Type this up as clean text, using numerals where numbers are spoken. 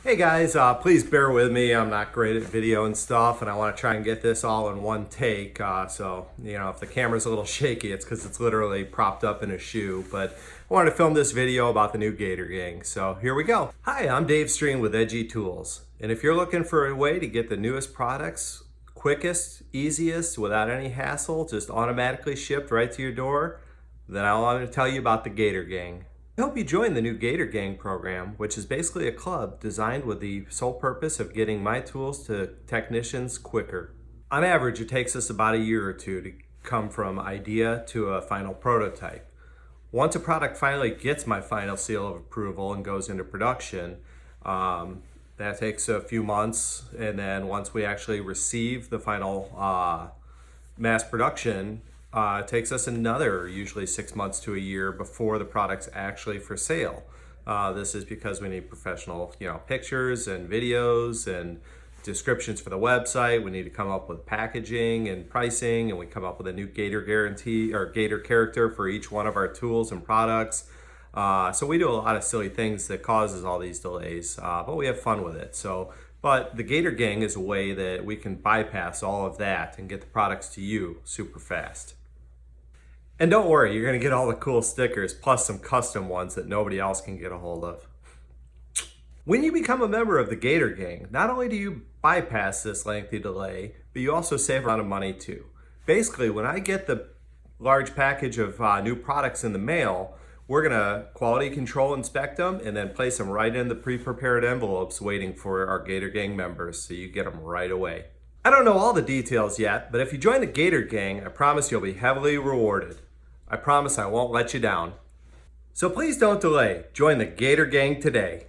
Hey guys, please bear with me. I'm not great at video and stuff, and I want to try and get this all in one take. So, if the camera's a little shaky, it's because it's literally propped up in a shoe. But I wanted to film this video about the new Gator Gang. So here we go. Hi, I'm Dave Streen with EdgyTools. And if you're looking for a way to get the newest products, quickest, easiest, without any hassle, just automatically shipped right to your door, then I want to tell you about the Gator Gang. I hope you join the new Gator Gang program, which is basically a club designed with the sole purpose of getting my tools to technicians quicker. On average, it takes us about a year or two to come from idea to a final prototype. Once a product finally gets my final seal of approval and goes into production, that takes a few months, and then once we actually receive the final mass production, it takes us another usually 6 months to a year before the product's actually for sale. This is because we need professional, pictures and videos and descriptions for the website. We need to come up with packaging and pricing, and we come up with a new Gator guarantee or Gator character for each one of our tools and products. So we do a lot of silly things that causes all these delays, but we have fun with it. But the Gator Gang is a way that we can bypass all of that and get the products to you super fast. And don't worry, you're going to get all the cool stickers plus some custom ones that nobody else can get a hold of. When you become a member of the Gator Gang, not only do you bypass this lengthy delay, but you also save a lot of money too. Basically, when I get the large package of new products in the mail, we're going to quality control inspect them and then place them right in the pre-prepared envelopes waiting for our Gator Gang members, so you get them right away. I don't know all the details yet, but if you join the Gator Gang, I promise you'll be heavily rewarded. I promise I won't let you down. So please don't delay. Join the Gator Gang today.